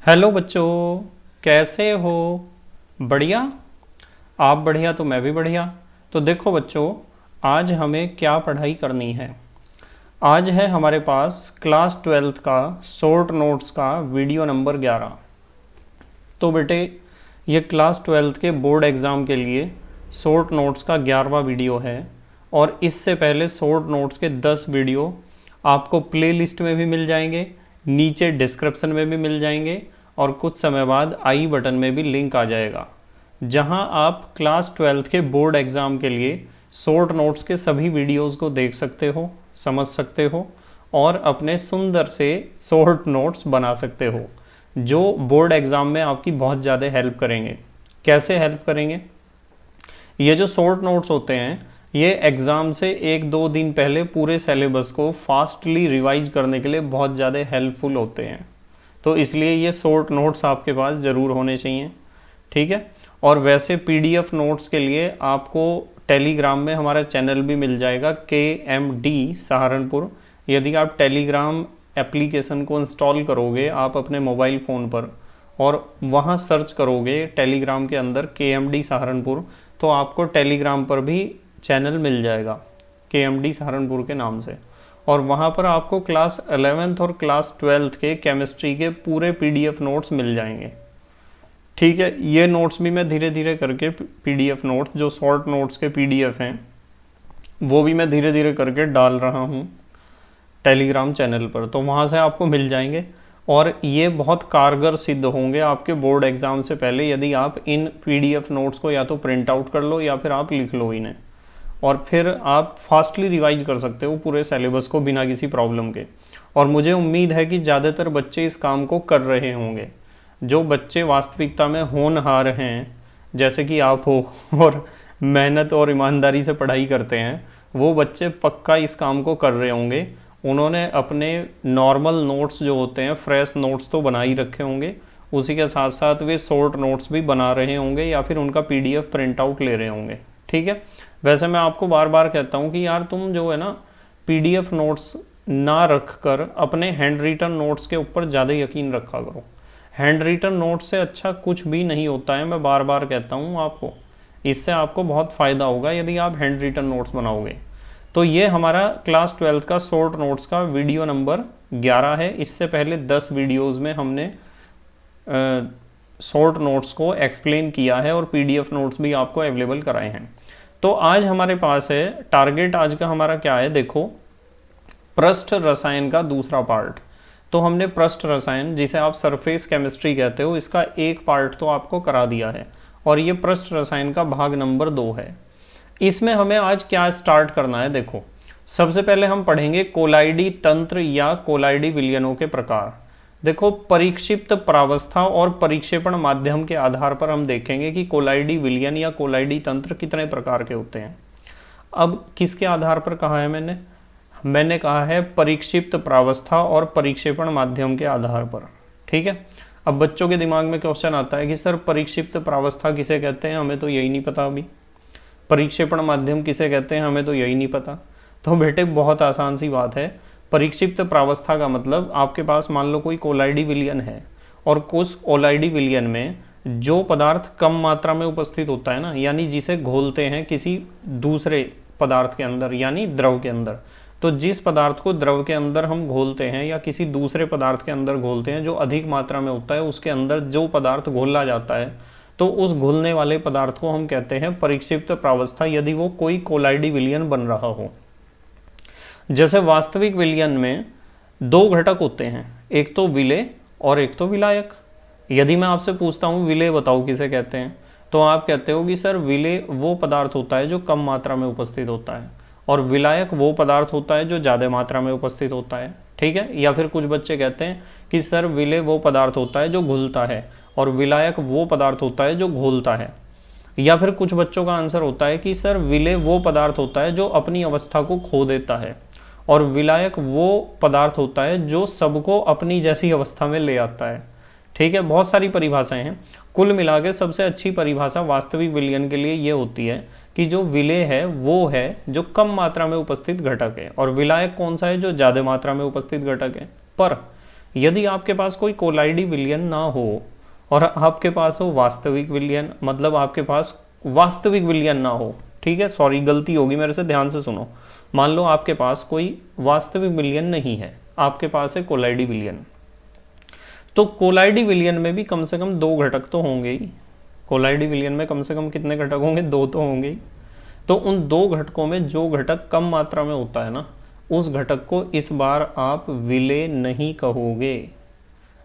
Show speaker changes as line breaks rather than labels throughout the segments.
Hello बच्चों, कैसे हो? बढ़िया। आप बढ़िया तो मैं भी बढ़िया। तो देखो बच्चों, आज हमें क्या पढ़ाई करनी है। आज है हमारे पास क्लास 12th का शॉर्ट नोट्स का वीडियो नंबर 11। तो बेटे, ये क्लास 12th के बोर्ड एग्ज़ाम के लिए शॉर्ट नोट्स का 11वां वीडियो है। और इससे पहले शॉर्ट नोट्स के 10 वीडियो आपको प्लेलिस्ट में भी मिल जाएंगे, नीचे डिस्क्रिप्शन में भी मिल जाएंगे, और कुछ समय बाद आई बटन में भी लिंक आ जाएगा, जहां आप क्लास 12th के बोर्ड एग्ज़ाम के लिए शॉर्ट नोट्स के सभी वीडियोस को देख सकते हो, समझ सकते हो, और अपने सुंदर से शॉर्ट नोट्स बना सकते हो, जो बोर्ड एग्ज़ाम में आपकी बहुत ज़्यादा हेल्प करेंगे। कैसे हेल्प करेंगे? ये जो शॉर्ट नोट्स होते हैं, ये एग्ज़ाम से 1-2 दिन पहले पूरे सिलेबस को फास्टली रिवाइज करने के लिए बहुत ज़्यादा हेल्पफुल होते हैं। तो इसलिए ये शॉर्ट नोट्स आपके पास ज़रूर होने चाहिए, ठीक है। और वैसे पीडीएफ नोट्स के लिए आपको टेलीग्राम में हमारा चैनल भी मिल जाएगा, KMD सहारनपुर। यदि आप टेलीग्राम एप्लीकेशन को इंस्टॉल करोगे आप अपने मोबाइल फ़ोन पर, और वहाँ सर्च करोगे टेलीग्राम के अंदर KMD सहारनपुर, तो आपको टेलीग्राम पर भी चैनल मिल जाएगा KMD सहारनपुर के नाम से। और वहाँ पर आपको क्लास 11th और क्लास 12th के केमिस्ट्री के पूरे पीडीएफ नोट्स मिल जाएंगे, ठीक है। ये नोट्स भी मैं धीरे धीरे करके पीडीएफ नोट्स, जो शॉर्ट नोट्स के पीडीएफ हैं, वो भी मैं धीरे धीरे करके डाल रहा हूँ टेलीग्राम चैनल पर, तो वहाँ से आपको मिल जाएंगे। और ये बहुत कारगर सिद्ध होंगे आपके बोर्ड एग्ज़ाम से पहले, यदि आप इन पीडीएफ नोट्स को या तो प्रिंट आउट कर लो या फिर आप लिख लो इन्हें, और फिर आप फास्टली रिवाइज कर सकते हो पूरे सिलेबस को बिना किसी प्रॉब्लम के। और मुझे उम्मीद है कि ज़्यादातर बच्चे इस काम को कर रहे होंगे। जो बच्चे वास्तविकता में होनहार हैं, जैसे कि आप हो, और मेहनत और ईमानदारी से पढ़ाई करते हैं, वो बच्चे पक्का इस काम को कर रहे होंगे। उन्होंने अपने नॉर्मल नोट्स जो होते हैं, फ्रेश नोट्स तो बना ही रखे होंगे, उसी के साथ साथ वे शॉर्ट नोट्स भी बना रहे होंगे या फिर उनका पीडीएफ प्रिंट आउट ले रहे होंगे, ठीक है। वैसे मैं आपको बार बार कहता हूँ कि यार तुम जो है ना, पीडीएफ नोट्स ना रख कर अपने हैंड रिटन नोट्स के ऊपर ज़्यादा यकीन रखा करो। हैंड रिटन नोट्स से अच्छा कुछ भी नहीं होता है, मैं बार बार कहता हूँ आपको। इससे आपको बहुत फ़ायदा होगा यदि आप हैंड रिटन नोट्स बनाओगे। तो ये हमारा क्लास 12th का शॉर्ट नोट्स का वीडियो नंबर 11 है। इससे पहले 10 वीडियोज़ में हमने शॉर्ट नोट्स को एक्सप्लेन किया है और पीडीएफ नोट्स भी आपको अवेलेबल कराए हैं। तो आज हमारे पास है टारगेट, आज का हमारा क्या है, देखो, पृष्ठ रसायन का दूसरा पार्ट। तो हमने पृष्ठ रसायन, जिसे आप सरफेस केमिस्ट्री कहते हो, इसका एक पार्ट तो आपको करा दिया है, और ये पृष्ठ रसायन का भाग नंबर 2 है। इसमें हमें आज क्या स्टार्ट करना है, देखो, सबसे पहले हम पढ़ेंगे कोलाइडी तंत्र या कोलाइडी विलयनों के प्रकार। देखो, परिक्षिप्त प्रावस्था और परिक्षेपण माध्यम के आधार पर हम देखेंगे कि कोलाइडी विलयन या कोलाइडी तंत्र कितने प्रकार के होते हैं। अब किसके आधार पर कहा है मैंने कहा है परिक्षिप्त प्रावस्था और परिक्षेपण माध्यम के आधार पर, ठीक है। अब बच्चों के दिमाग में क्वेश्चन आता है कि सर परिक्षिप्त प्रावस्था किसे कहते हैं, हमें तो यही नहीं पता अभी। परिक्षेपण माध्यम किसे कहते हैं, हमें तो यही नहीं पता। तो बेटे बहुत आसान सी बात है। परिक्षिप्त प्रावस्था का मतलब आपके पास मान लो कोई कोलाइडी विलयन है, और कुछ कोलाइडी विलयन में जो पदार्थ कम मात्रा में उपस्थित होता है ना, यानी जिसे घोलते हैं किसी दूसरे पदार्थ के अंदर यानी द्रव के अंदर, तो जिस पदार्थ को द्रव के अंदर हम घोलते हैं या किसी दूसरे पदार्थ के अंदर घोलते हैं जो अधिक मात्रा में होता है, उसके अंदर जो पदार्थ घोला जाता है, तो उस घुलने वाले पदार्थ को हम कहते हैं परिक्षिप्त प्रावस्था, यदि वो कोई कोलाइडी विलयन बन रहा हो। जैसे वास्तविक विलयन में 2 घटक होते हैं, एक तो विलेय और एक तो विलायक। यदि मैं आपसे पूछता हूँ विलेय बताओ किसे कहते हैं, तो आप कहते हो कि सर विलेय वो पदार्थ होता है जो कम मात्रा में उपस्थित होता है, और विलायक वो पदार्थ होता है जो ज़्यादा मात्रा में उपस्थित होता है, ठीक है। या फिर कुछ बच्चे कहते हैं कि सर विलेय वो पदार्थ होता है जो घुलता है, और विलायक वो पदार्थ होता है जो घोलता है। या फिर कुछ बच्चों का आंसर होता है कि सर विलेय वो पदार्थ होता है जो अपनी अवस्था को खो देता है, और विलायक वो पदार्थ होता है जो सबको अपनी जैसी अवस्था में ले आता है, ठीक है। बहुत सारी परिभाषाएं हैं, कुल मिला के सबसे अच्छी परिभाषा वास्तविक विलयन के लिए ये होती है कि जो विलेय है वो है जो कम मात्रा में उपस्थित घटक है, और विलायक कौन सा है, जो ज़्यादा मात्रा में उपस्थित घटक है। पर यदि आपके पास कोई कोलाइडी विलयन ना हो और आपके पास हो वास्तविक विलयन, मतलब आपके पास वास्तविक विलयन ना हो, ठीक है, सॉरी गलती होगी मेरे से, ध्यान से सुनो। मान लो आपके पास कोई वास्तविक विलयन नहीं है, आपके पास है कोलाइडी विलयन, तो कोलाइडी विलयन में भी कम से कम 2 घटक तो होंगे ही। कोलाइडी विलयन में कम से कम कितने घटक होंगे? 2 तो होंगे ही। तो उन 2 घटकों में जो घटक कम मात्रा में होता है ना, उस घटक को इस बार आप विलेय नहीं कहोगे।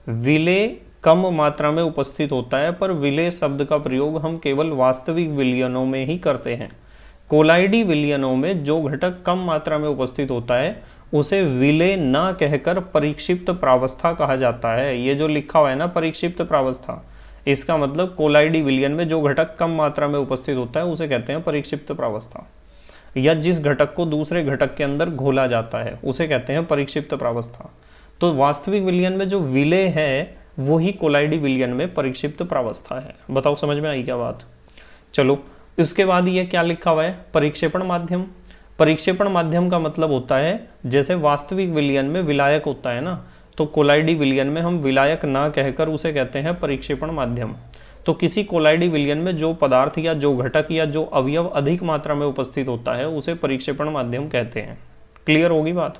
विलेय कम मात्रा में उपस्थित होता है, पर विलेय शब्द का प्रयोग हम केवल वास्तविक विलयनों में ही करते हैं। कोलाइडी विलयनों में जो घटक कम मात्रा में उपस्थित होता है उसे विलेय ना कहकर परिक्षिप्त प्रावस्था कहा जाता है। ये जो लिखा हुआ है ना परिक्षिप्त प्रावस्था, इसका मतलब कोलाइडी विलयन में जो घटक कम मात्रा में उपस्थित होता है उसे कहते हैं परिक्षिप्त प्रावस्था, या जिस घटक को दूसरे घटक के अंदर घोला जाता है उसे कहते हैं परिक्षिप्त प्रावस्था। तो वास्तविक विलयन में जो विलेय है वही कोलाइडी विलयन में परिक्षिप्त प्रावस्था है। बताओ समझ में आई क्या बात? चलो, इसके बाद ये क्या लिखा हुआ है? परिक्षेपण माध्यम। परिक्षेपण माध्यम का मतलब होता है जैसे वास्तविक विलयन में विलायक होता है ना, तो कोलाइडी विलयन में हम विलायक ना कहकर उसे कहते हैं परिक्षेपण माध्यम। तो किसी कोलाइडी विलयन में जो पदार्थ या जो घटक या जो अवयव अधिक मात्रा में उपस्थित होता है उसे परिक्षेपण माध्यम कहते हैं। क्लियर होगी बात?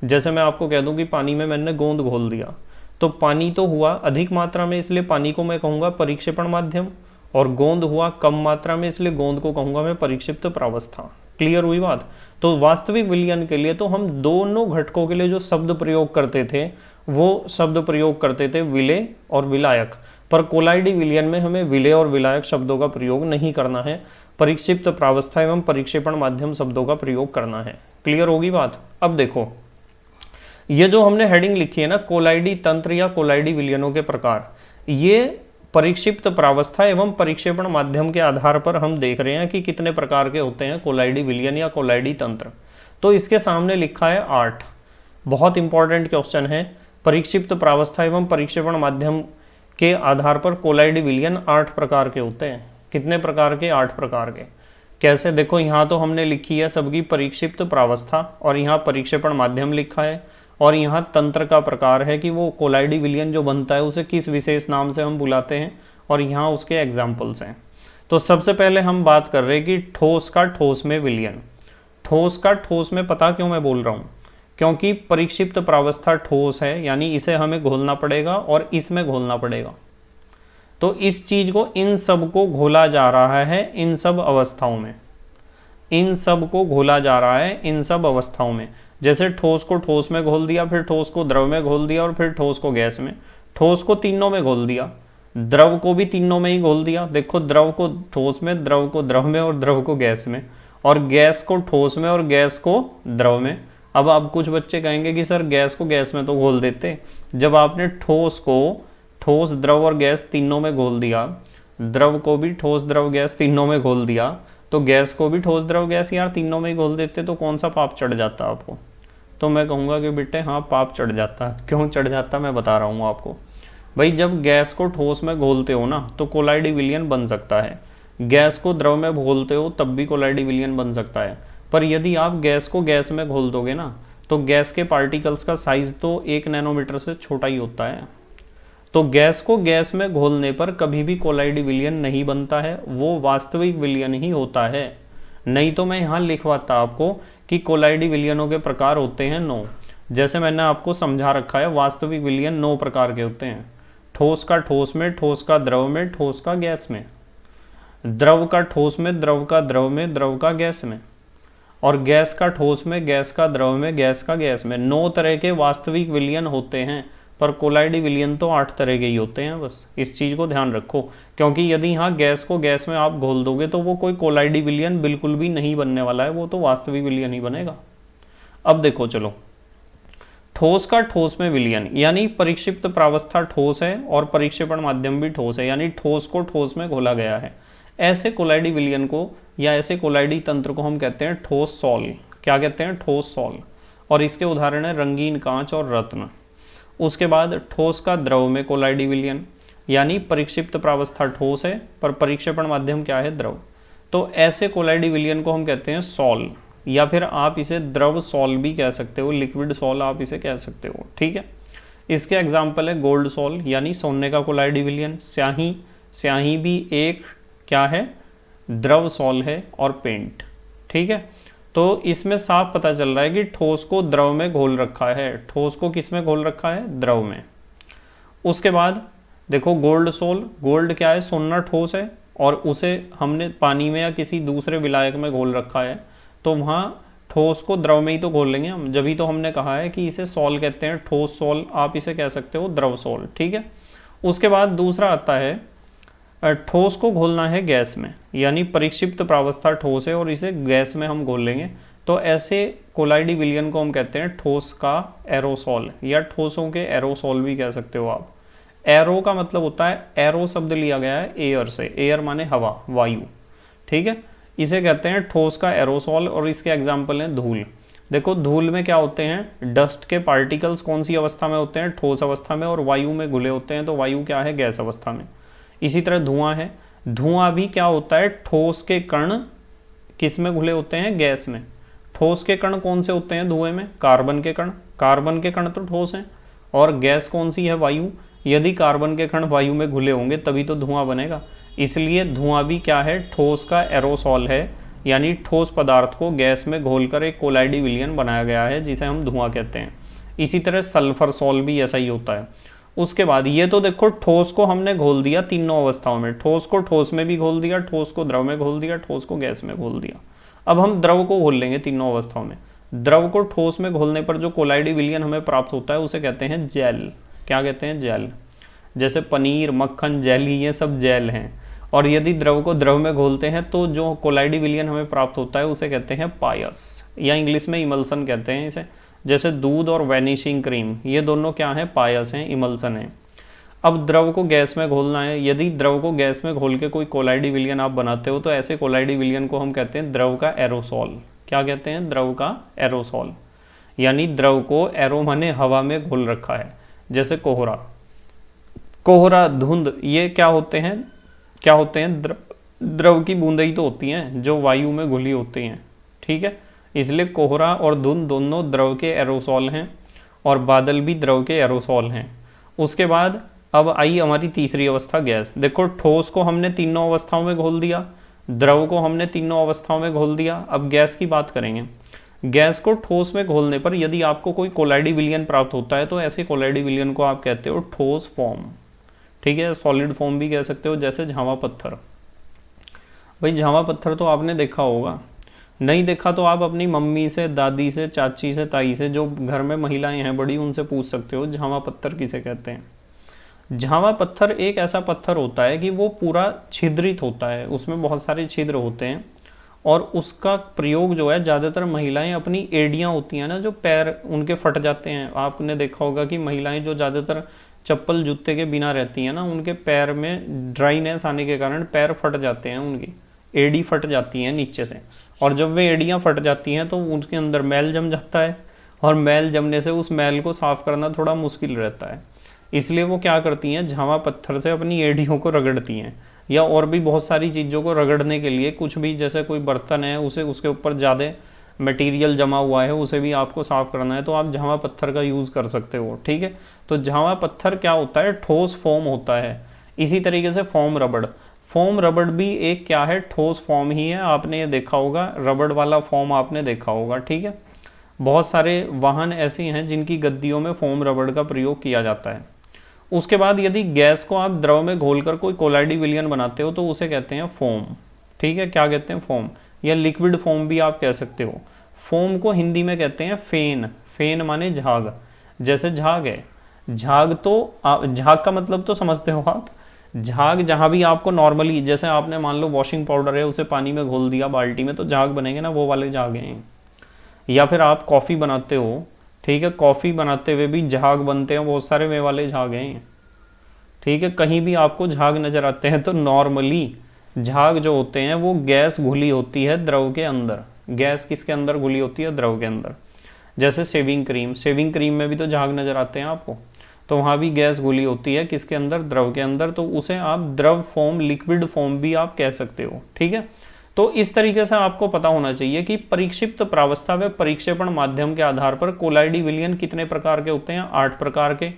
जैसे मैं आपको कह दूं कि पानी में मैंने गोंद घोल दिया, तो पानी तो हुआ अधिक मात्रा में, इसलिए पानी को मैं कहूँगा परिक्षेपण माध्यम, और गोंद हुआ कम मात्रा में, इसलिए गोंद को कहूँगा मैं परिक्षिप्त प्रावस्था। क्लियर हुई बात? तो वास्तविक विलयन के लिए तो हम दोनों घटकों के लिए जो शब्द प्रयोग करते थे वो शब्द प्रयोग करते थे विलेय और विलायक, पर कोलाइडी विलयन में हमें विलेय और विलायक शब्दों का प्रयोग नहीं करना है, परिक्षिप्त प्रावस्था एवं परिक्षेपण माध्यम शब्दों का प्रयोग करना है। क्लियर होगी बात? अब देखो, ये जो हमने हेडिंग लिखी है ना कोलाइडी तंत्र या कोलाइडी विलयनों के प्रकार, ये परिक्षिप्त प्रावस्था एवं परिक्षेपण माध्यम के आधार पर हम देख रहे हैं कि कितने प्रकार के होते हैं कोलाइडी विलयन या कोलाइडी तंत्र। तो इसके सामने लिखा है 8। बहुत इंपॉर्टेंट क्वेश्चन है। परिक्षिप्त प्रावस्था एवं परिक्षेपण माध्यम के आधार पर कोलाइडी विलयन 8 प्रकार के होते हैं। कितने प्रकार के? 8 प्रकार के। कैसे? देखो, यहाँ तो हमने लिखी है सबकी परिक्षिप्त प्रावस्था, और यहाँ परिक्षेपण माध्यम लिखा है, और यहाँ तंत्र का प्रकार है कि वो कोलाइडी विलयन जो बनता है उसे किस विशेष नाम से हम बुलाते हैं, और यहाँ उसके एग्जाम्पल्स हैं। तो सबसे पहले हम बात कर रहे हैं कि ठोस का ठोस में विलयन। ठोस का ठोस में पता क्यों मैं बोल रहा हूँ? क्योंकि परिक्षिप्त प्रावस्था ठोस है, यानी इसे हमें घोलना पड़ेगा और इसमें घोलना पड़ेगा। तो इस चीज़ को, इन सब को घोला जा रहा है इन सब अवस्थाओं में, इन सब को घोला जा रहा है इन सब अवस्थाओं में। जैसे ठोस को ठोस में घोल दिया, फिर ठोस को द्रव में घोल दिया, और फिर ठोस को गैस में। ठोस को तीनों में घोल दिया, द्रव को भी तीनों में ही घोल दिया। देखो, द्रव को ठोस में, द्रव को द्रव में, और द्रव को गैस में, और गैस को ठोस में और गैस को द्रव में। अब कुछ बच्चे कहेंगे कि सर गैस को गैस में तो घोल देते। जब आपने ठोस को ठोस, द्रव और गैस तीनों में घोल दिया, द्रव को भी ठोस, द्रव, गैस तीनों में घोल दिया, तो गैस को भी ठोस, द्रव, गैस यार तीनों में ही घोल देते, तो कौन सा पाप चढ़ जाता आपको? तो मैं कहूँगा कि बेटे हाँ, पाप चढ़ जाता। क्यों चढ़ जाता मैं बता रहा हूँ आपको। भाई, जब गैस को ठोस में घोलते हो ना तो कोलाइडी विलयन बन सकता है, गैस को द्रव में घोलते हो तब भी कोलाइडी विलयन बन सकता है। पर यदि आप गैस को गैस में घोल दोगे ना, तो गैस के पार्टिकल्स का साइज तो 1 नैनोमीटर से छोटा ही होता है। तो गैस को गैस में घोलने पर कभी भी कोलाइडी विलयन नहीं बनता है, वो वास्तविक विलयन ही होता है। नहीं तो मैं यहाँ लिखवाता आपको कि कोलाइडी विलयनों के प्रकार होते हैं 9। जैसे मैंने आपको समझा रखा है, वास्तविक विलयन 9 प्रकार के होते हैं। ठोस का ठोस में, ठोस का द्रव में, ठोस का गैस में, द्रव का ठोस में, द्रव का द्रव में, द्रव का गैस में, और गैस का ठोस में, गैस का द्रव में, गैस का गैस में। 9 तरह के वास्तविक विलयन होते हैं, पर कोलाइडी विलयन तो 8 तरह के ही होते हैं। बस इस चीज़ को ध्यान रखो, क्योंकि यदि यहाँ गैस को गैस में आप घोल दोगे तो वो कोई कोलाइडी विलयन बिल्कुल भी नहीं बनने वाला है, वो तो वास्तविक विलयन ही बनेगा। अब देखो, चलो, ठोस का ठोस में विलयन, यानी परिक्षिप्त प्रावस्था ठोस है और परिक्षेपण माध्यम भी ठोस है, यानी ठोस को ठोस में घोला गया है। ऐसे कोलाइडी विलयन को या ऐसे कोलाइडी तंत्र को हम कहते हैं ठोस सॉल। क्या कहते हैं? ठोस सॉल। और इसके उदाहरण है रंगीन कांच और रत्न। उसके बाद ठोस का द्रव में कोलाइडी विलयन, यानी परिक्षिप्त प्रावस्था ठोस है पर परिक्षेपण माध्यम क्या है? द्रव। तो ऐसे कोलाइडी विलयन को हम कहते हैं सॉल, या फिर आप इसे द्रव सॉल भी कह सकते हो, लिक्विड सॉल आप इसे कह सकते हो। ठीक है, इसके एग्जाम्पल है गोल्ड सॉल यानी सोने का कोलाइडी विलयन, स्याही, स्याही भी एक क्या है, द्रव सॉल है, और पेंट। ठीक है, तो इसमें साफ पता चल रहा है कि ठोस को द्रव में घोल रखा है। ठोस को किस में घोल रखा है, द्रव में। उसके बाद देखो गोल्ड सोल, गोल्ड क्या है, सोना ठोस है और उसे हमने पानी में या किसी दूसरे विलायक में घोल रखा है, तो वहाँ ठोस को द्रव में ही तो घोल लेंगे हम, जब ही तो हमने कहा है कि इसे सॉल कहते हैं, ठोस सॉल, आप इसे कह सकते हो द्रव सॉल। ठीक है, उसके बाद दूसरा आता है ठोस को घोलना है गैस में, यानी परिक्षिप्त प्रावस्था ठोस है और इसे गैस में हम घोल लेंगे, तो ऐसे कोलाइडी विलयन को हम कहते हैं ठोस का एरोसॉल, या ठोसों के एरोसॉल भी कह सकते हो आप। एरो का मतलब होता है, एरो शब्द लिया गया है एयर से, एयर माने हवा, वायु। ठीक है, इसे कहते हैं ठोस का एरोसॉल, और इसके एग्जाम्पल हैं धूल। देखो धूल में क्या होते हैं, डस्ट के पार्टिकल्स कौन सी अवस्था में होते हैं, ठोस अवस्था में, और वायु में घुले होते हैं, तो वायु क्या है, गैस अवस्था में। इसी तरह धुआं है, धुआं भी क्या होता है, ठोस के कण किस में घुले होते हैं, गैस में। ठोस के कण कौन से होते हैं धुएं में, कार्बन के कण, कार्बन के कण तो ठोस हैं, और गैस कौन सी है, वायु। यदि कार्बन के कण वायु में घुले होंगे तभी तो धुआं बनेगा, इसलिए धुआं भी क्या है, ठोस का एरोसॉल है, यानी ठोस पदार्थ को गैस में घोलकर एक कोलाइडी विलयन बनाया गया है जिसे हम धुआं कहते हैं। इसी तरह सल्फर सॉल भी ऐसा ही होता है। उसके बाद ये तो देखो ठोस को हमने घोल दिया तीनों अवस्थाओं में, ठोस को ठोस में भी घोल दिया, ठोस को द्रव में घोल दिया, ठोस को गैस में घोल दिया। अब हम द्रव को घोल लेंगे तीनों अवस्थाओं में। द्रव को ठोस में घोलने पर जो कोलाइडी विलयन हमें प्राप्त होता है उसे कहते हैं जेल। क्या कहते हैं, जेल। जैसे पनीर, मक्खन, जेली, ये सब जेल हैं। और यदि द्रव को द्रव में घोलते हैं तो जो कोलाइडी विलयन हमें प्राप्त होता है उसे कहते हैं पायस, या इंग्लिश में इमल्सन कहते हैं इसे। जैसे दूध और वैनिशिंग क्रीम, ये दोनों क्या है, पायस हैं, इमल्सन हैं। अब द्रव को गैस में घोलना है, यदि द्रव को गैस में घोल के कोई कोलाइडी विलयन आप बनाते हो तो ऐसे कोलाइडी विलयन को हम कहते हैं द्रव का एरोसॉल। क्या कहते हैं, द्रव का एरोसॉल, यानी द्रव को एरो माने हवा में घोल रखा है। जैसे कोहरा, कोहरा, धुंध, ये क्या होते हैं, क्या होते हैं, द्रव की बूंदें ही तो होती हैं जो वायु में घुली होती हैं। ठीक है, इसलिए कोहरा और धुंध दोनों द्रव के एरोसॉल हैं, और बादल भी द्रव के एरोसॉल हैं। उसके बाद अब आई हमारी तीसरी अवस्था, गैस। देखो ठोस को हमने तीनों अवस्थाओं में घोल दिया, द्रव को हमने तीनों अवस्थाओं में घोल दिया। अब गैस की बात करेंगे। गैस को ठोस में घोलने पर यदि आपको कोई कोलाइडी विलयन प्राप्त होता है तो ऐसे कोलाइडी विलयन को आप कहते हो ठोस फॉर्म। ठीक है, सॉलिड फॉर्म भी कह सकते हो, जैसे झावा पत्थर। भाई झावा पत्थर तो आपने देखा होगा, नहीं देखा तो आप अपनी मम्मी से, दादी से, चाची से, ताई से, जो घर में महिलाएं हैं बड़ी, उनसे पूछ सकते हो झावा पत्थर किसे कहते हैं। झावा पत्थर एक ऐसा पत्थर होता है कि वो पूरा छिद्रित होता है, उसमें बहुत सारे छिद्र होते हैं, और उसका प्रयोग जो है ज़्यादातर महिलाएं अपनी एड़ियाँ होती हैं ना, जो पैर उनके फट जाते हैं, आपने देखा होगा कि महिलाएं जो ज़्यादातर चप्पल जूते के बिना रहती हैं ना, उनके पैर में ड्राइनेस आने के कारण पैर फट जाते हैं, उनकी एड़ी फट जाती हैं नीचे से, और जब वे एड़ियाँ फट जाती हैं तो उनके अंदर मैल जम जाता है, और मैल जमने से उस मैल को साफ़ करना थोड़ा मुश्किल रहता है। इसलिए वो क्या करती हैं, झावा पत्थर से अपनी एड़ियों को रगड़ती हैं, या और भी बहुत सारी चीज़ों को रगड़ने के लिए, कुछ भी, जैसे कोई बर्तन है उसे, उसके ऊपर ज़्यादा मटेरियल जमा हुआ है, उसे भी आपको साफ़ करना है तो आप झावा पत्थर का यूज़ कर सकते हो। ठीक है, तो झावा पत्थर क्या होता है, ठोस फॉर्म होता है। इसी तरीके से फोम रबड़, फोम रबड़ भी एक क्या है, ठोस फॉर्म ही है। आपने ये देखा होगा, रबड़ वाला फॉर्म आपने देखा होगा। ठीक है, बहुत सारे वाहन ऐसे हैं जिनकी गद्दियों में फोम रबड़ का प्रयोग किया जाता है। उसके बाद यदि गैस को आप द्रव में घोलकर कोई कोलाइडी विलयन बनाते हो तो उसे कहते हैं फोम। ठीक है, क्या कहते हैं, फोम, या लिक्विड फोम भी आप कह सकते हो। फोम को हिंदी में कहते हैं फेन। फेन माने झाग, जैसे झाग है, झाग तो झाग का मतलब तो समझते हो आप। झाग जहाँ भी आपको नॉर्मली, जैसे आपने मान लो वॉशिंग पाउडर है उसे पानी में घोल दिया बाल्टी में, तो झाग बनेंगे ना, वो वाले झाग हैं। या फिर आप कॉफ़ी बनाते हो, ठीक है, कॉफ़ी बनाते हुए भी झाग बनते हैं बहुत सारे, वे वाले झाग हैं। ठीक है, कहीं भी आपको झाग नज़र आते हैं तो नॉर्मली झाग जो होते हैं वो गैस घुली होती है द्रव के अंदर। गैस किसके अंदर घुली होती है, द्रव के अंदर। जैसे शेविंग क्रीम, शेविंग क्रीम में भी तो झाग नज़र आते हैं आपको, तो वहाँ भी गैस घुली होती है किसके अंदर, द्रव के अंदर, तो उसे आप द्रव फॉर्म, लिक्विड फॉर्म भी आप कह सकते हो। ठीक है, तो इस तरीके से आपको पता होना चाहिए कि परिक्षिप्त प्रावस्था व परिक्षेपण माध्यम के आधार पर कोलाइडी विलयन कितने प्रकार के होते हैं, 8 प्रकार के।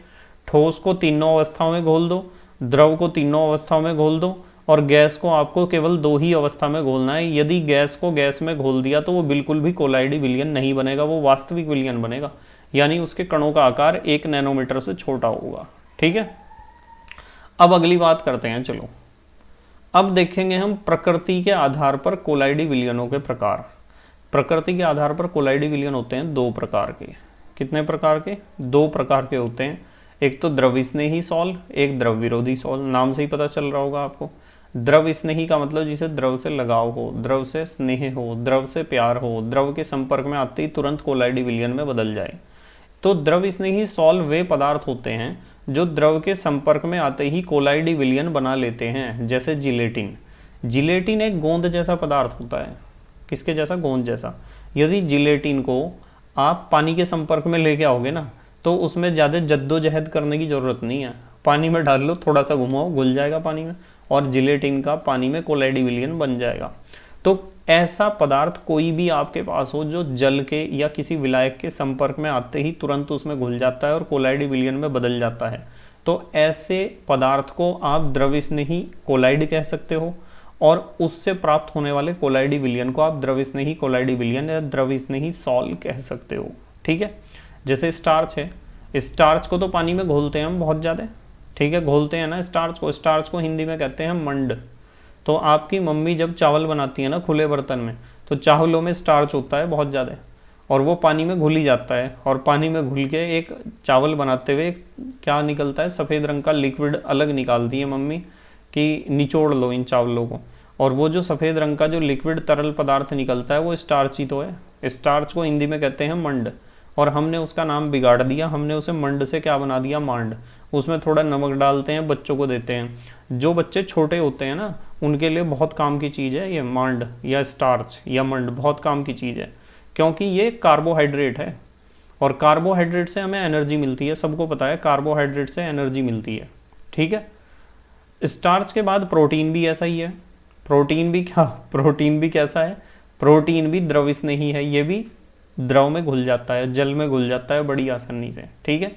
ठोस को तीनों अवस्थाओं में घोल दो, द्रव को तीनों अवस्थाओं में घोल दो, और गैस को आपको केवल 2 ही अवस्था में घोलना है। यदि गैस को गैस में घोल दिया तो वो बिल्कुल भी कोलाइडी विलयन नहीं बनेगा, वो वास्तविक विलयन बनेगा, यानी उसके कणों का आकार 1 नैनोमीटर से छोटा होगा। ठीक है, अब अगली बात करते हैं। चलो अब देखेंगे हम प्रकृति के आधार पर कोलाइडी विलयनों के प्रकार। प्रकृति के आधार पर कोलाइडी विलयन होते हैं 2 प्रकार के। कितने प्रकार के? 2 प्रकार के होते हैं। एक तो द्रव स्नेही सॉल्व, एक द्रव विरोधी सॉल्व। नाम से ही पता चल रहा होगा आपको। द्रव स्नेही का मतलब जिसे द्रव से लगाव हो, द्रव से स्नेह हो, द्रव से प्यार हो, द्रव के संपर्क में आते ही तुरंत कोलाइडी विलयन में बदल जाए। तो द्रव स्नेही सॉल्व वे पदार्थ होते हैं जो द्रव के संपर्क में आते ही कोलाइडी विलयन बना लेते हैं, जैसे जिलेटिन। जिलेटिन एक गोंद जैसा पदार्थ होता है। किसके जैसा? गोंद जैसा। यदि जिलेटिन को आप पानी के संपर्क में लेके आओगे ना, तो उसमें ज़्यादा जद्दोजहद करने की ज़रूरत नहीं है। पानी में डाल लो, थोड़ा सा घुमाओ, घुल जाएगा पानी में, और जिलेटिन का पानी में कोलाइडी विलयन बन जाएगा। तो ऐसा पदार्थ कोई भी आपके पास हो जो जल के या किसी विलायक के संपर्क में आते ही तुरंत उसमें घुल जाता है और कोलाइडी विलयन में बदल जाता है, तो ऐसे पदार्थ को आप द्रव स्नेही कोलाइड कह सकते हो, और उससे प्राप्त होने वाले कोलाइडी विलयन को आप द्रव स्नेही कोलाइडी विलयन या द्रव स्नेही सॉल्व कह सकते हो। ठीक है, जैसे स्टार्च है। स्टार्च को तो पानी में घोलते हैं हम बहुत ज़्यादा। ठीक है, घोलते हैं ना स्टार्च को। स्टार्च को हिंदी में कहते हैं मंड। तो आपकी मम्मी जब चावल बनाती है ना खुले बर्तन में, तो चावलों में स्टार्च होता है बहुत ज़्यादा, और वो पानी में घुल ही जाता है, और पानी में घुल के एक चावल बनाते हुए क्या निकलता है? सफ़ेद रंग का लिक्विड अलग निकालती है मम्मी कि निचोड़ लो इन चावलों को, और वो जो सफ़ेद रंग का जो लिक्विड तरल पदार्थ निकलता है वो स्टार्च ही तो है। स्टार्च को हिंदी में कहते हैं मंड, और हमने उसका नाम बिगाड़ दिया। हमने उसे मंड से क्या बना दिया? मांड। उसमें थोड़ा नमक डालते हैं, बच्चों को देते हैं। जो बच्चे छोटे होते हैं ना, उनके लिए बहुत काम की चीज़ है ये मांड या स्टार्च या मंड, बहुत काम की चीज़ है, क्योंकि ये कार्बोहाइड्रेट है, और कार्बोहाइड्रेट से हमें एनर्जी मिलती है। सबको पता है कार्बोहाइड्रेट से एनर्जी मिलती है। ठीक है, स्टार्च के बाद प्रोटीन भी ऐसा ही है। प्रोटीन भी कैसा है? प्रोटीन भी द्रव स्नेही है। ये भी द्रव में घुल जाता है, जल में घुल जाता है बड़ी आसानी से। ठीक है,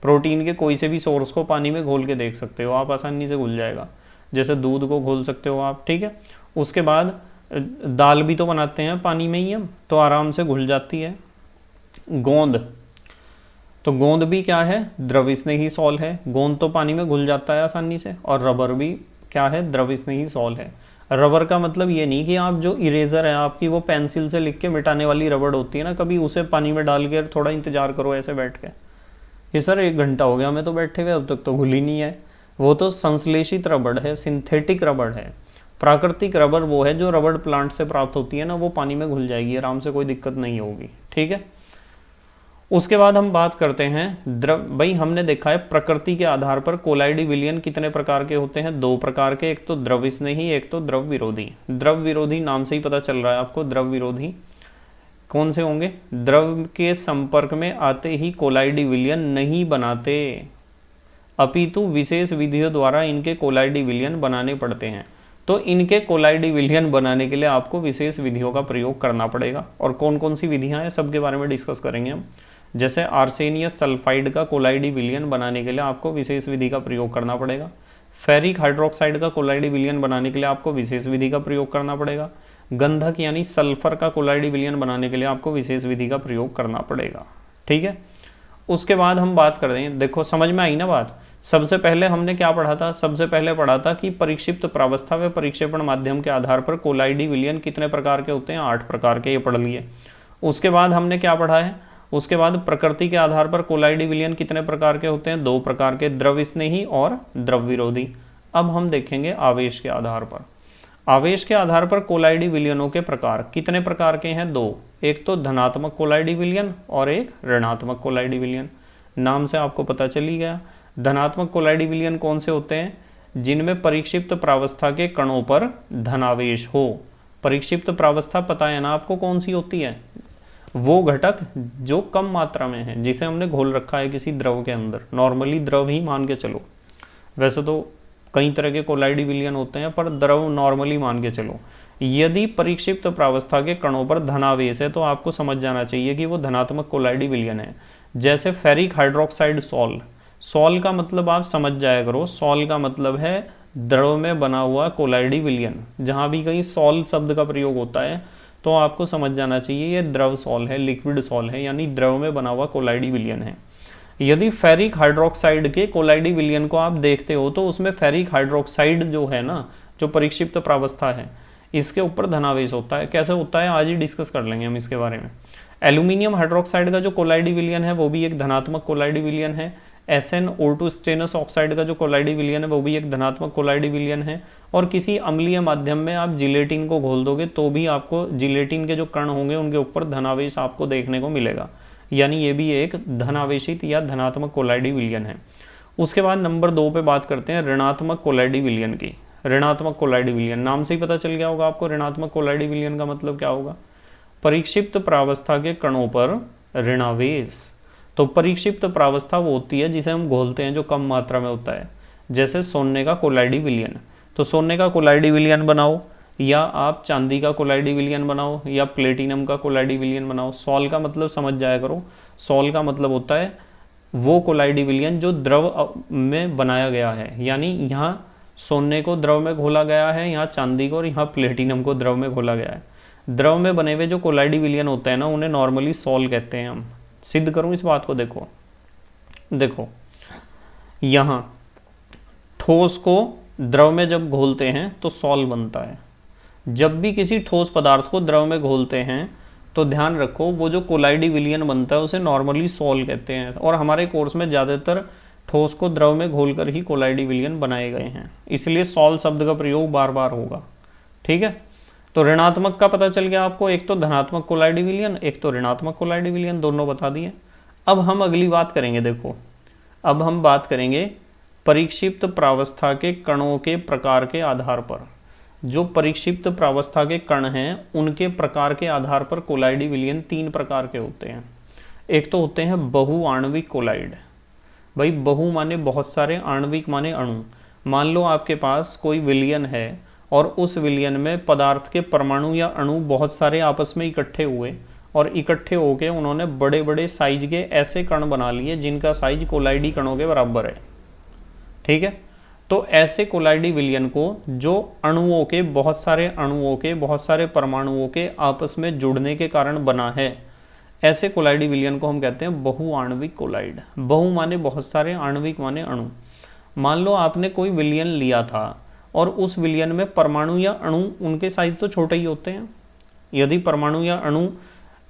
प्रोटीन के कोई से भी सोर्स को पानी में घोल के देख सकते हो आप, आसानी से घुल जाएगा। जैसे दूध को घोल सकते हो आप। ठीक है, उसके बाद दाल भी तो बनाते हैं पानी में ही हम, तो आराम से घुल जाती है। गोंद, तो गोंद भी क्या है? द्रव स्नेही सॉल्व है। गोंद तो पानी में घुल जाता है आसानी से। और रबर भी क्या है? द्रव स्नेही सॉल्व है। रबर का मतलब ये नहीं कि आप जो इरेजर है आपकी वो पेंसिल से लिख के मिटाने वाली रबड़ होती है ना, कभी उसे पानी में डाल के थोड़ा इंतजार करो ऐसे बैठ के, ये सर 1 घंटा हो गया हमें तो बैठे हुए, अब तक तो घुली नहीं है। वो तो संश्लेषित रबड़ है, सिंथेटिक रबड़ है। प्राकृतिक रबड़ वो है जो रबड़ प्लांट से प्राप्त होती है ना, वो पानी में घुल जाएगी आराम से, कोई दिक्कत नहीं होगी। ठीक है, उसके बाद हम बात करते हैं द्रव। भाई हमने देखा है प्रकृति के आधार पर कोलाइडी विलयन कितने प्रकार के होते हैं? 2 प्रकार के। एक तो द्रव स्नेही, एक तो द्रव विरोधी। द्रव विरोधी नाम से ही पता चल रहा है आपको। द्रव विरोधी कौन से होंगे? द्रव के संपर्क में आते ही कोलाइडी विलयन नहीं बनाते, अपितु विशेष विधियों द्वारा इनके कोलाइडी विलयन बनाने पड़ते हैं। तो इनके कोलाइडी विलयन बनाने के लिए आपको विशेष विधियों का प्रयोग करना पड़ेगा। और कौन कौन सी विधियां हैं सबके बारे में डिस्कस करेंगे हम। जैसे आर्सेनियस सल्फाइड का कोलाइडी विलयन बनाने के लिए आपको विशेष विधि का प्रयोग करना पड़ेगा। फेरिक हाइड्रोक्साइड का कोलाइडी विलयन बनाने के लिए आपको विशेष विधि का प्रयोग करना पड़ेगा। गंधक यानी सल्फर का कोलाइडी विलयन बनाने के लिए आपको विशेष विधि का प्रयोग करना पड़ेगा। ठीक है, उसके बाद हम बात कर रहे हैं, देखो समझ में आई ना बात। सबसे पहले हमने क्या पढ़ा था? सबसे पहले पढ़ा था कि परिक्षिप्त प्रावस्था व परिक्षेपण माध्यम के आधार पर कोलाइडी विलयन कितने प्रकार के होते हैं? 8 प्रकार के, ये पढ़ लिए। उसके बाद हमने क्या पढ़ा है? उसके बाद प्रकृति के आधार पर कोलाइडी विलयन कितने प्रकार के होते हैं? 2 प्रकार के, द्रव स्नेही और द्रव विरोधी। अब हम देखेंगे आवेश के आधार पर। आवेश के आधार पर कोलाइडी विलयनों के प्रकार कितने प्रकार के हैं? 2। एक तो धनात्मक कोलाइडी विलयन और एक ऋणात्मक कोलाइडी विलयन। नाम से आपको पता चल ही गया। धनात्मक कोलाइडी विलयन कौन से होते हैं? जिनमें परिक्षिप्त प्रावस्था के कणों पर धनावेश हो। परिक्षिप्त प्रावस्था पता है ना आपको कौन सी होती है? वो घटक जो कम मात्रा में है, जिसे हमने घोल रखा है किसी द्रव के अंदर। नॉर्मली द्रव ही मान के चलो, वैसे तो कई तरह के कोलाइडी विलयन होते हैं, पर द्रव नॉर्मली मान के चलो। यदि परिक्षिप्त प्रावस्था के कणों पर धनावेश है तो आपको समझ जाना चाहिए कि वो धनात्मक कोलाइडी विलयन है। जैसे फेरिक हाइड्रोक्साइड सॉल का मतलब आप समझ जाया करो, सॉल का मतलब है द्रव में बना हुआ कोलाइडी विलयन। जहाँ भी कहीं सॉल शब्द का प्रयोग होता है तो आपको समझ जाना चाहिए ये द्रव सॉल है, लिक्विड सॉल है, यानी द्रव में बना हुआ कोलाइडी विलयन है। यदि फेरिक हाइड्रोक्साइड के कोलाइडी विलयन को आप देखते हो तो उसमें फेरिक हाइड्रोक्साइड जो है ना, जो परिक्षिप्त प्रावस्था है, इसके ऊपर धनावेश होता है। कैसे होता है आज ही डिस्कस कर लेंगे हम इसके बारे में। एल्यूमिनियम हाइड्रोक्साइड का जो कोलाइडी विलयन है वो भी एक धनात्मक कोलाइडी विलयन है। SnO2 स्टेनस ऑक्साइड का जो कोलाइडी विलयन है वो भी एक धनात्मक कोलाइडी विलयन है। और किसी अम्लीय माध्यम में आप जिलेटिन को घोल दोगे तो भी आपको जिलेटिन के जो कण होंगे उनके ऊपर धनावेश आपको देखने को मिलेगा, यानी ये भी एक धनावेशित या धनात्मक कोलाइडी विलयन है। उसके बाद नंबर 2 पे बात करते हैं ऋणात्मक कोलाइडी विलयन की। ऋणात्मक कोलाइडी विलयन, नाम से ही पता चल गया होगा आपको ऋणात्मक कोलाइडी विलयन का मतलब क्या होगा। परिक्षिप्त प्रावस्था के कणों पर ऋणावेश। तो परिक्षिप्त प्रावस्था वो होती है जिसे हम घोलते हैं जो कम मात्रा में होता है, जैसे सोने का कोलाइडी विलयन। तो सोने का कोलाइडी विलयन बनाओ, या आप चांदी का कोलाइडी विलयन बनाओ, या प्लेटिनम का कोलाइडी विलयन बनाओ। सॉल का मतलब समझ जाया करो, सॉल का मतलब होता है वो कोलाइडी विलयन जो द्रव में बनाया गया है, यानी यहाँ सोने को द्रव में घोला गया है, यहाँ चांदी को, और यहाँ प्लेटिनम को द्रव में घोला गया है। द्रव में बने हुए जो कोलाइडी विलयन होते हैं ना, उन्हें नॉर्मली सॉल कहते हैं। हम सिद्ध करूं इस बात को, देखो यहाँ ठोस को द्रव में जब घोलते हैं तो सॉल बनता है। जब भी किसी ठोस पदार्थ को द्रव में घोलते हैं तो ध्यान रखो वो जो कोलाइडी विलयन बनता है उसे नॉर्मली सॉल कहते हैं। और हमारे कोर्स में ज़्यादातर ठोस को द्रव में घोलकर ही कोलाइडी विलयन बनाए गए हैं, इसलिए सॉल शब्द का प्रयोग बार बार होगा। ठीक है, तो ऋणात्मक का पता चल गया आपको, एक तो धनात्मक कोलाइडी विलयन, एक तो ऋणात्मक कोलाइडी विलयन, दोनों बता दिए। अब हम अगली बात करेंगे, देखो अब हम बात करेंगे परिक्षिप्त प्रावस्था के कणों के प्रकार के आधार पर। जो परिक्षिप्त प्रावस्था के कण हैं उनके प्रकार के आधार पर कोलाइडी विलयन 3 प्रकार के होते हैं। एक तो होते हैं बहुआण्विक कोलाइड। भाई बहु माने बहुत सारे, आणविक माने अणु। मान लो आपके पास कोई विलयन है और उस विलयन में पदार्थ के परमाणु या अणु बहुत सारे आपस में इकट्ठे हुए, और इकट्ठे होकर उन्होंने बड़े बड़े साइज के ऐसे कण बना लिए जिनका साइज कोलाइडी कणों के बराबर है। ठीक है, तो ऐसे कोलाइडी विलयन को जो अणुओं के बहुत सारे परमाणुओं के आपस में जुड़ने के कारण बना है, ऐसे कोलाइडी विलयन को हम कहते हैं बहुआण्विक कोलाइड। बहु माने बहुत सारे, आणविक माने अणु। मान लो आपने कोई विलयन लिया था और उस विलयन में परमाणु या अणु, उनके साइज तो छोटे ही होते हैं। यदि परमाणु या अणु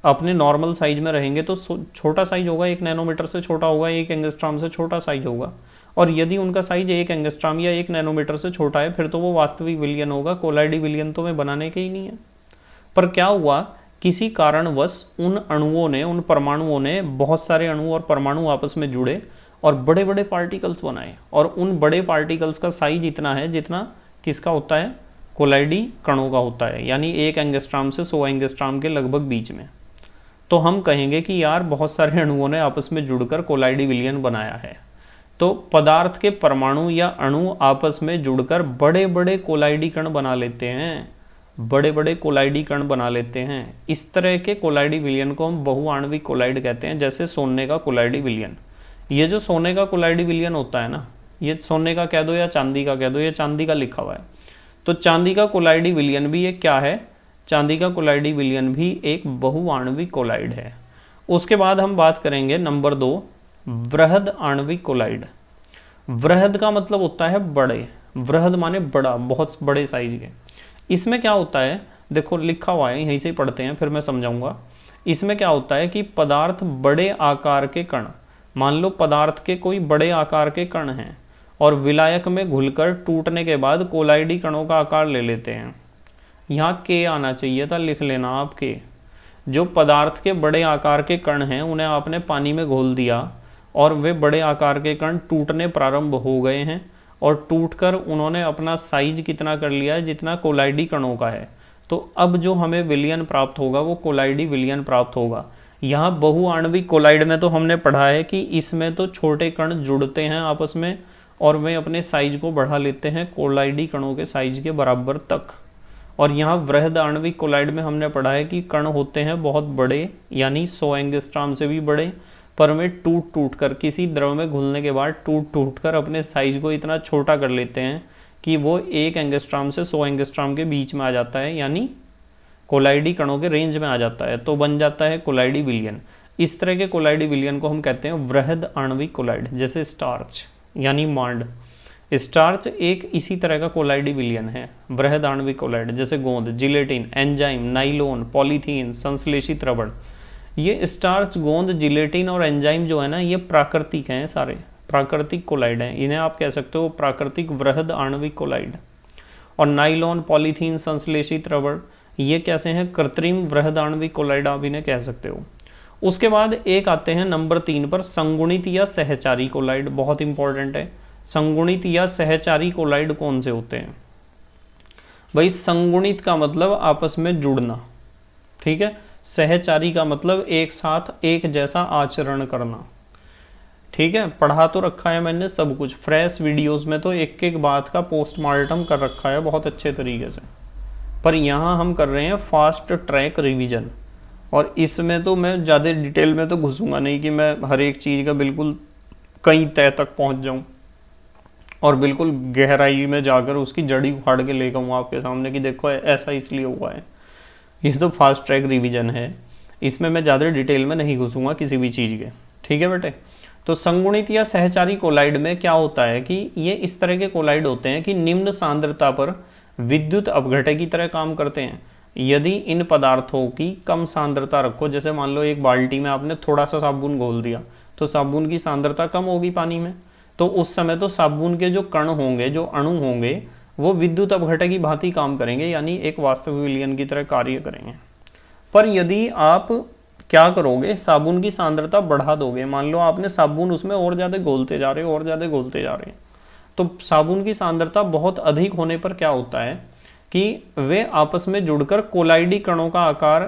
अपने नॉर्मल साइज में रहेंगे तो छोटा साइज होगा, 1 नैनोमीटर से छोटा होगा, 1 एंगस्ट्रॉम से छोटा साइज होगा। और यदि उनका साइज 1 एंगस्ट्रॉम या 1 नैनोमीटर से छोटा है फिर तो वो वास्तविक विलयन होगा, कोलाइडी विलयन तो में बनाने के ही नहीं है। पर क्या हुआ, किसी कारणवश उन अणुओं ने, उन परमाणुओं ने, बहुत सारे अणु और परमाणु आपस में जुड़े और बड़े बड़े पार्टिकल्स बनाए, और उन बड़े पार्टिकल्स का साइज इतना है जितना किसका होता है, कोलाइडी कणों का होता है, यानी 1 एंगस्ट्रॉम से 100 एंगस्ट्रॉम के लगभग बीच में। तो हम कहेंगे कि यार बहुत सारे अणुओं ने आपस में जुड़कर कोलाइडी विलयन बनाया है। तो पदार्थ के परमाणु या अणु आपस में जुड़कर बड़े बड़े कोलाइडी कण बना लेते हैं, बड़े बड़े कोलाइडी कण बना लेते हैं। इस तरह के कोलाइडी विलयन को हम बहुआण्विक कोलाइड कहते हैं, जैसे सोने का कोलाइडी विलयन। ये जो सोने का कोलाइडी विलयन होता है ना, ये सोने का कह दो या चांदी का कह दो, ये चांदी का लिखा हुआ है। तो चांदी का कोलाइडी विलयन भी एक क्या है, चांदी का कोलाइडी विलयन भी एक बहुआण्विक कोलाइड है। उसके बाद हम बात करेंगे नंबर 2, वृहद आणविक कोलाइड। वृहद का मतलब होता है बड़े, वृहद माने बड़ा, बहुत बड़े साइज के। इसमें क्या होता है, देखो लिखा हुआ है, यहीं से ही पढ़ते हैं फिर मैं समझाऊंगा। इसमें क्या होता है कि पदार्थ बड़े आकार के कण, मान लो पदार्थ के कोई बड़े आकार के कण हैं और विलायक में घुलकर टूटने के बाद कोलाइडी कणों का आकार ले लेते हैं। यहाँ के आना चाहिए था, लिख लेना आप के। जो पदार्थ के बड़े आकार के कण हैं उन्हें आपने पानी में घोल दिया और वे बड़े आकार के कण टूटने प्रारंभ हो गए हैं, और टूटकर उन्होंने अपना साइज कितना कर लिया है, जितना कोलाइडी कणों का है। तो अब जो हमें विलयन प्राप्त होगा वो कोलाइडी विलयन प्राप्त होगा। यहाँ बहुआण्विक कोलाइड में तो हमने पढ़ा है कि इसमें तो छोटे कण जुड़ते हैं आपस में और वे अपने साइज को बढ़ा लेते हैं कोलाइडी कणों के साइज के बराबर तक। और यहाँ वृहद आणविक कोलाइड में हमने पढ़ा है कि कण होते हैं बहुत बड़े, यानी 100 एंगस्ट्रॉम से भी बड़े, पर वे टूट टूट कर, किसी द्रव में घुलने के बाद टूट टूट कर अपने साइज को इतना छोटा कर लेते हैं कि वो 1 एंगस्ट्रॉम से 100 एंगस्ट्रॉम के बीच में आ जाता है, यानी कोलाइडी कणों के रेंज में आ जाता है, तो बन जाता है कोलाइडी विलयन। इस तरह के कोलाइडी विलयन को हम कहते हैं वृहद आणविक कोलाइड। जैसे स्टार्च यानी मांड, स्टार्च एक इसी तरह का कोलाइडी विलयन है, वृहद आणविक कोलाइड। जैसे गोंद, जिलेटिन, एंजाइम, नाइलोन, पॉलीथीन, संश्लेषित रबड़। ये स्टार्च, गोंद, जिलेटिन और एंजाइम जो है ना, ये प्राकृतिक हैं, सारे प्राकृतिक कोलाइड हैं। इन्हें आप कह सकते हो प्राकृतिक वृहद आणविक कोलाइड। और नाइलॉन, पॉलीथीन, संश्लेषित रबड़, ये कैसे हैं? कृत्रिम वृहद आणविक कोलाइड आप इन्हें कह सकते हो। उसके बाद एक आते हैं नंबर 3 पर, संगुणित या सहचारी कोलाइड। बहुत इंपॉर्टेंट है। संगुणित या सहचारी कोलाइड कौन से होते हैं? भाई संगुणित का मतलब आपस में जुड़ना, ठीक है। सहचारी का मतलब एक साथ एक जैसा आचरण करना, ठीक है। पढ़ा तो रखा है मैंने सब कुछ, फ्रेश वीडियोस में तो एक एक बात का पोस्टमार्टम कर रखा है बहुत अच्छे तरीके से, पर यहाँ हम कर रहे हैं फास्ट ट्रैक रिवीजन। और इसमें तो मैं ज़्यादा डिटेल में तो घुसूंगा नहीं कि मैं हर एक चीज़ का बिल्कुल कहीं तय तक पहुँच जाऊँ और बिल्कुल गहराई में जाकर उसकी जड़ी उखाड़ के ले आऊँ आपके सामने कि देखो ऐसा इसलिए हुआ है। ये तो फास्ट ट्रैक रिवीजन है, इसमें मैं ज़्यादा डिटेल में नहीं घुसूंगा किसी भी चीज़ के, ठीक है बेटे। तो संगुणित या सहचारी कोलाइड में क्या होता है कि ये इस तरह के कोलाइड होते हैं कि निम्न सांद्रता पर विद्युत अपघटय की तरह काम करते हैं। यदि इन पदार्थों की कम सांद्रता रखो, जैसे मान लो एक बाल्टी में आपने थोड़ा सा साबुन घोल दिया, तो साबुन की सांद्रता कम होगी पानी में, तो उस समय तो साबुन के जो कण होंगे, जो अणु होंगे, वो विद्युत अपघटय की भांति काम करेंगे, यानी एक वास्तविक विलयन की तरह कार्य करेंगे। पर यदि आप क्या करोगे, साबुन की सांद्रता बढ़ा दोगे, मान लो आपने साबुन उसमें और ज़्यादा घोलते जा रहे हो, और ज़्यादा घोलते जा रहे हैं, तो साबुन की सांद्रता बहुत अधिक होने पर क्या होता है कि वे आपस में जुड़कर कोलाइडी कणों का आकार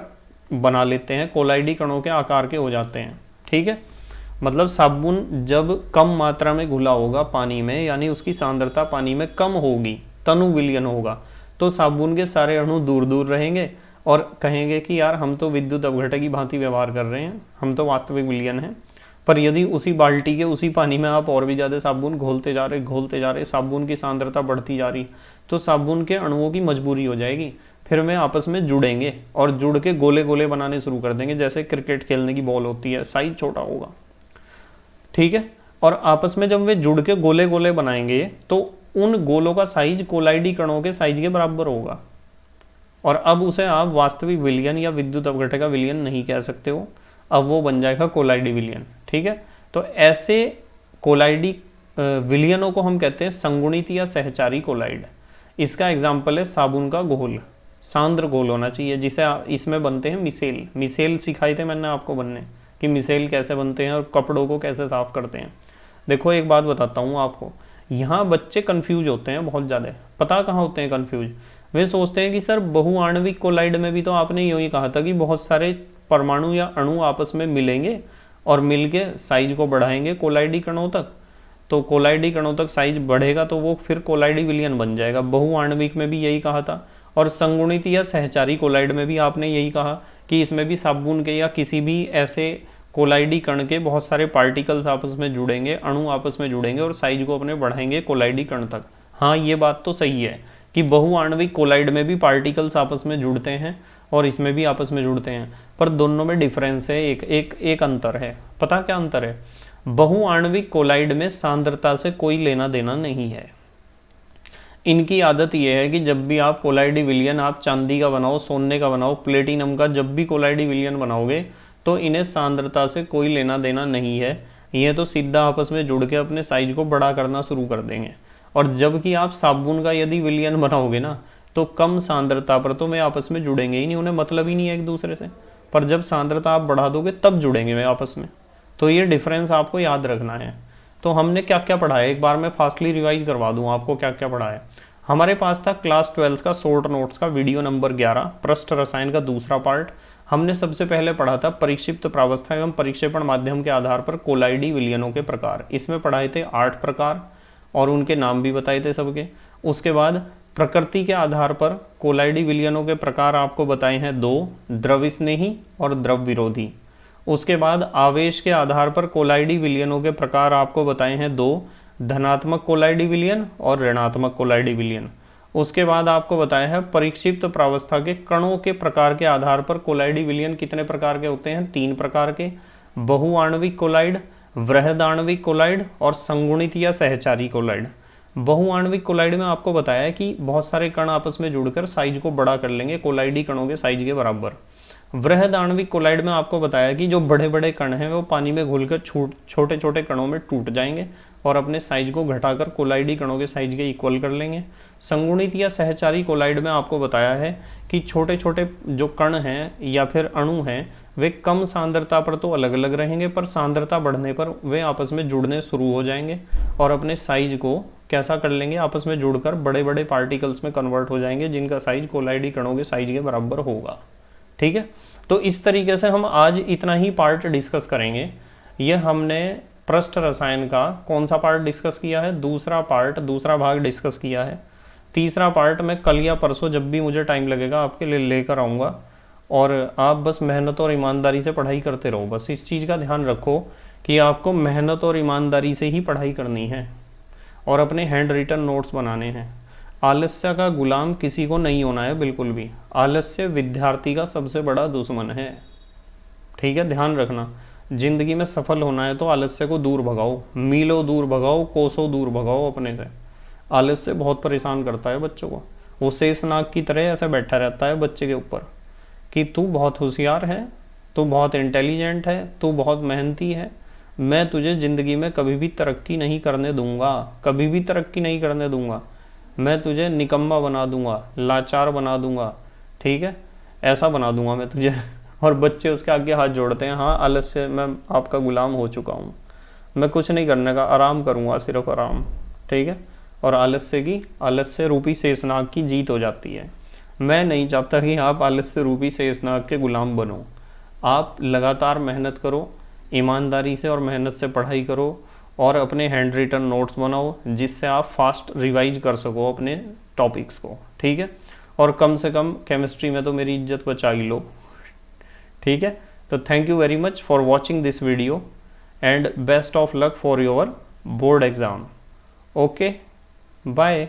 बना लेते हैं, कोलाइडी कणों के आकार के हो जाते हैं, ठीक है। मतलब साबुन जब कम मात्रा में घुला होगा पानी में, यानी उसकी सांद्रता पानी में कम होगी, तनु विलयन होगा, तो साबुन के सारे अणु दूर दूर रहेंगे और कहेंगे कि यार हम तो विद्युत अपघटय की भांति व्यवहार कर रहे हैं, हम तो वास्तविक विलयन हैं। पर यदि उसी बाल्टी के उसी पानी में आप और भी ज़्यादा साबुन घोलते जा रहे, साबुन की सांद्रता बढ़ती जा रही, तो साबुन के अणुओं की मजबूरी हो जाएगी, फिर वे आपस में जुड़ेंगे और जुड़ के गोले गोले बनाने शुरू कर देंगे। जैसे क्रिकेट खेलने की बॉल होती है, साइज छोटा होगा, ठीक है। और आपस में जब वे जुड़ के गोले गोले बनाएंगे तो उन गोलों का साइज कोलाइडी कणों के साइज के बराबर होगा, और अब उसे आप वास्तविक विलयन या विद्युत अपघटय का विलयन नहीं कह सकते हो, अब वो बन जाएगा कोलाइडी विलयन, ठीक है। तो ऐसे कोलाइडी विलयनों को हम कहते हैं संगुणित या सहचारी कोलाइड। इसका एग्जाम्पल है साबुन का घोल, सांद्र घोल होना चाहिए, जिसे इसमें बनते हैं मिसेल। मिसेल सिखाए थे मैंने आपको बनने, कि मिसेल कैसे बनते हैं और कपड़ों को कैसे साफ करते हैं। देखो एक बात बताता हूँ आपको, यहाँ बच्चे कंफ्यूज होते हैं बहुत ज़्यादा। पता कहाँ होते हैं कंफ्यूज? वे सोचते हैं कि सर बहुआण्विक कोलाइड में भी तो आपने यूँ कहा था कि बहुत सारे परमाणु या अणु आपस में मिलेंगे और मिलके साइज को बढ़ाएंगे कोलाइडी कणों तक, तो कोलाइडी कणों तक साइज बढ़ेगा तो वो फिर कोलाइडी विलयन बन जाएगा। बहुआण्विक में भी यही कहा था, और संगुणित या सहचारी कोलाइड में भी आपने यही कहा कि इसमें भी साबुन के या किसी भी ऐसे कोलाइडी कण के बहुत सारे पार्टिकल्स आपस में जुड़ेंगे, अणु आपस में जुड़ेंगे और साइज को अपने बढ़ाएंगे कोलाइडी कण तक। हाँ, ये बात तो सही है कि बहुआण्विक कोलाइड में भी पार्टिकल्स आपस में जुड़ते हैं और इसमें भी आपस में जुड़ते हैं, पर दोनों में डिफरेंस है, एक अंतर है। पता क्या अंतर है? बहुआण्विक कोलाइड में सांद्रता से कोई लेना देना नहीं है। इनकी आदत यह है कि जब भी आप कोलाइडी विलयन, आप चांदी का बनाओ, सोने का बनाओ, प्लेटिनम का, जब भी कोलाइडी विलयन बनाओगे तो इन्हें सांद्रता से कोई लेना देना नहीं है। ये तो सीधा आपस में जुड़ के अपने साइज को बड़ा करना शुरू कर देंगे। और जबकि आप साबुन का यदि विलयन बनाओगे ना, तो कम सांद्रता पर तो वे आपस में जुड़ेंगे ही नहीं, उन्हें मतलब ही नहीं है एक दूसरे से। पर जब सांद्रता आप बढ़ा दोगे तब जुड़ेंगे वे आपस में। तो ये डिफरेंस आपको याद रखना है। तो हमने क्या क्या पढ़ा है, एक बार मैं फास्टली रिवाइज करवा दूँ आपको क्या क्या पढ़ा है। हमारे पास था क्लास 12 का शॉर्ट नोट्स का वीडियो नंबर 11, पृष्ठ रसायन का दूसरा पार्ट। हमने सबसे पहले पढ़ा था परिक्षिप्त प्रावस्था एवं परिक्षेपण माध्यम के आधार पर कोलाइडी विलयनों के प्रकार। इसमें पढ़ाए थे 8 प्रकार और उनके नाम भी बताए थे सबके। उसके बाद प्रकृति के आधार पर कोलाइडी विलयनों के प्रकार आपको बताए हैं 2, द्रव स्नेही और द्रव विरोधी। उसके बाद आवेश के आधार पर कोलाइडी विलयनों के प्रकार आपको बताए हैं 2, धनात्मक कोलाइडी विलयन और ऋणात्मक कोलाइडी विलयन। उसके बाद आपको बताया है परिक्षिप्त प्रावस्था के कणों के प्रकार के आधार पर कोलाइडी विलयन कितने प्रकार के होते हैं, 3 प्रकार के, बहुआण्विक कोलाइड, वृहदाण्विक कोलाइड और संगुणित या सहचारी कोलाइड। बहुआण्विक कोलाइड में आपको बताया है कि बहुत सारे कण आपस में जुड़कर साइज को बड़ा कर लेंगे कोलाइडी कणों के साइज के बराबर। वृहदाण्विक कोलाइड में आपको बताया कि जो बड़े बड़े कण हैं वो पानी में घुलकर छोटे छोटे कणों में टूट जाएंगे और अपने साइज को घटाकर कोलाइडी कणों के साइज के इक्वल कर लेंगे। संगुणित या सहचारी कोलाइड में आपको बताया है कि छोटे छोटे जो कण हैं या फिर अणु हैं वे कम सांद्रता पर तो अलग अलग रहेंगे, पर सांद्रता बढ़ने पर वे आपस में जुड़ने शुरू हो जाएंगे और अपने साइज को कैसा कर लेंगे, आपस में जुड़कर बड़े बड़े पार्टिकल्स में कन्वर्ट हो जाएंगे जिनका साइज कोलाइडी कणों के साइज के बराबर होगा। ठीक है, तो इस तरीके से हम आज इतना ही पार्ट डिस्कस करेंगे। ये हमने पृष्ठ रसायन का कौन सा पार्ट डिस्कस किया है, दूसरा भाग डिस्कस किया है। तीसरा पार्ट मैं कल या परसों जब भी मुझे टाइम लगेगा आपके लिए लेकर आऊँगा और आप बस मेहनत और ईमानदारी से पढ़ाई करते रहो। बस इस चीज़ का ध्यान रखो कि आपको मेहनत और ईमानदारी से ही पढ़ाई करनी है और अपने हैंड रिटन नोट्स बनाने हैं। आलस्य का गुलाम किसी को नहीं होना है बिल्कुल भी। आलस्य विद्यार्थी का सबसे बड़ा दुश्मन है। ठीक है, ध्यान रखना। जिंदगी में सफल होना है तो आलस्य को दूर भगाओ, मीलों दूर भगाओ, कोसों दूर भगाओ अपने से। आलस्य बहुत परेशान करता है बच्चों को। वो शेषनाग की तरह ऐसे बैठा रहता है बच्चे के ऊपर कि तू बहुत होशियार है, तू बहुत इंटेलिजेंट है, तू बहुत मेहनती है, मैं तुझे ज़िंदगी में कभी भी तरक्की नहीं करने दूंगा, कभी भी तरक्की नहीं करने दूंगा, मैं तुझे निकम्मा बना दूंगा, लाचार बना दूंगा। ठीक है, ऐसा बना दूंगा मैं तुझे। और बच्चे उसके आगे हाथ जोड़ते हैं, हाँ आलस्य मैं आपका गुलाम हो चुका हूँ, मैं कुछ नहीं करने का, आराम करूँगा, सिर्फ आराम। ठीक है, और आलस्य रूपी शेषनाग की जीत हो जाती है। मैं नहीं चाहता कि आप आलस्य रूपी शेषनाग के गुलाम बनो। आप लगातार मेहनत करो, ईमानदारी से और मेहनत से पढ़ाई करो और अपने हैंड रिटन नोट्स बनाओ जिससे आप फास्ट रिवाइज कर सको अपने टॉपिक्स को। ठीक है, और कम से कम केमिस्ट्री में तो मेरी इज्जत बचा ही लो। ठीक है, तो thank you very much for watching this video and best of luck for your board exam. Okay, bye.